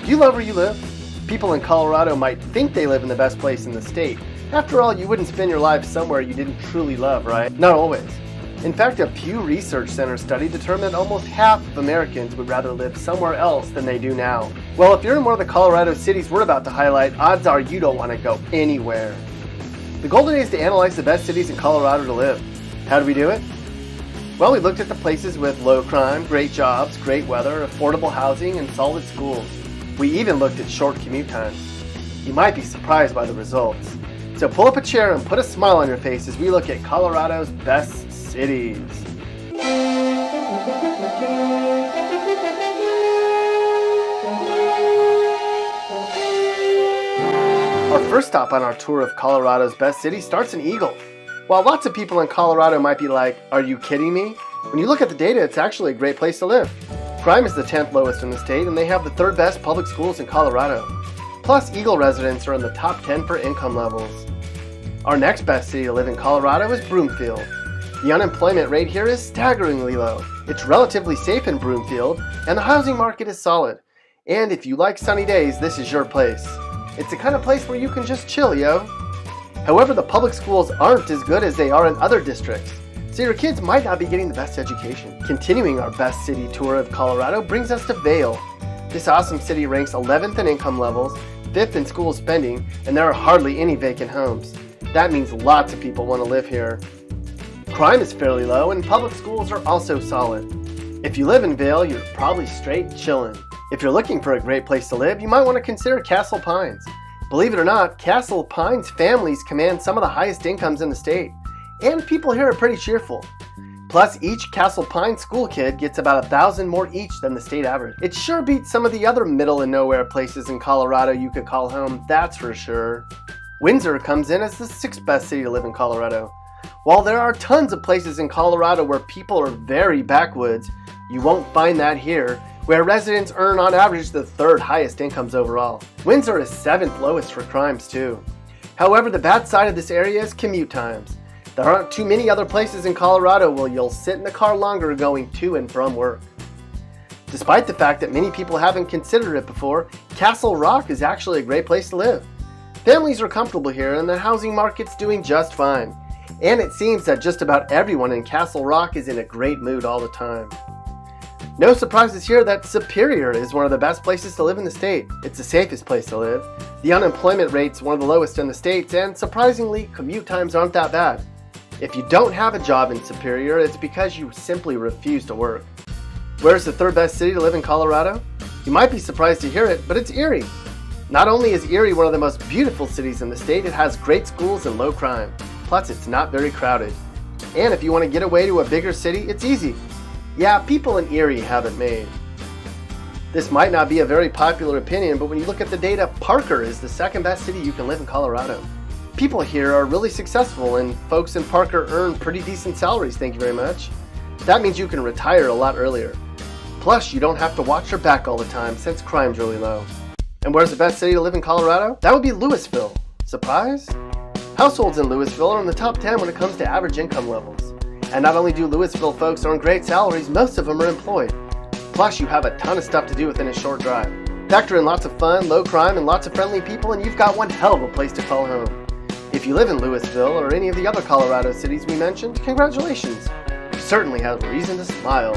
Do you love where you live? People in Colorado might think they live in the best place in the state. After all, you wouldn't spend your life somewhere you didn't truly love, right? Not always. In fact, a Pew Research Center study determined that almost half of Americans would rather live somewhere else than they do now. Well, if you're in one of the Colorado cities we're about to highlight, odds are you don't want to go anywhere. The goal today is to analyze the best cities in Colorado to live. How do we do it? Well, we looked at the places with low crime, great jobs, great weather, affordable housing, and solid schools. We even looked at short commute times. You might be surprised by the results. So pull up a chair and put a smile on your face as we look at Colorado's best cities. Our first stop on our tour of Colorado's best cities starts in Eagle. While lots of people in Colorado might be like, "Are you kidding me?" When you look at the data, it's actually a great place to live. Crime is the 10th lowest in the state, and they have the 3rd best public schools in Colorado. Plus, Eagle residents are in the top 10 for income levels. Our next best city to live in Colorado is Broomfield. The unemployment rate here is staggeringly low. It's relatively safe in Broomfield, and the housing market is solid. And if you like sunny days, this is your place. It's the kind of place where you can just chill, yo. However, the public schools aren't as good as they are in other districts, so your kids might not be getting the best education. Continuing our best city tour of Colorado brings us to Vail. This awesome city ranks 11th in income levels, 5th in school spending, and there are hardly any vacant homes. That means lots of people want to live here. Crime is fairly low, and public schools are also solid. If you live in Vail, you're probably straight chillin'. If you're looking for a great place to live, you might want to consider Castle Pines. Believe it or not, Castle Pines families command some of the highest incomes in the state, and people here are pretty cheerful. Plus, each Castle Pines school kid gets about $1,000 more each than the state average. It sure beats some of the other middle and nowhere places in Colorado you could call home, that's for sure. Windsor comes in as the 6th best city to live in Colorado. While there are tons of places in Colorado where people are very backwoods, you won't find that here, where residents earn on average the 3rd highest incomes overall. Windsor is 7th lowest for crimes too. However, the bad side of this area is commute times. There aren't too many other places in Colorado where you'll sit in the car longer going to and from work. Despite the fact that many people haven't considered it before, Castle Rock is actually a great place to live. Families are comfortable here and the housing market's doing just fine. And it seems that just about everyone in Castle Rock is in a great mood all the time. No surprises here that Superior is one of the best places to live in the state. It's the safest place to live. The unemployment rate's one of the lowest in the state, and surprisingly, commute times aren't that bad. If you don't have a job in Superior, it's because you simply refuse to work. Where's the 3rd best city to live in Colorado? You might be surprised to hear it, but it's Erie. Not only is Erie one of the most beautiful cities in the state, it has great schools and low crime. Plus, it's not very crowded. And if you want to get away to a bigger city, it's easy. Yeah, people in Erie have it made. This might not be a very popular opinion, but when you look at the data, Parker is the 2nd best city you can live in Colorado. People here are really successful, and folks in Parker earn pretty decent salaries, thank you very much. That means you can retire a lot earlier. Plus, you don't have to watch your back all the time since crime's really low. And where's the best city to live in Colorado? That would be Louisville. Surprise? Households in Louisville are in the top 10 when it comes to average income levels. And not only do Louisville folks earn great salaries, most of them are employed. Plus, you have a ton of stuff to do within a short drive. Factor in lots of fun, low crime, and lots of friendly people, and you've got one hell of a place to call home. If you live in Louisville or any of the other Colorado cities we mentioned, congratulations. You certainly have reason to smile.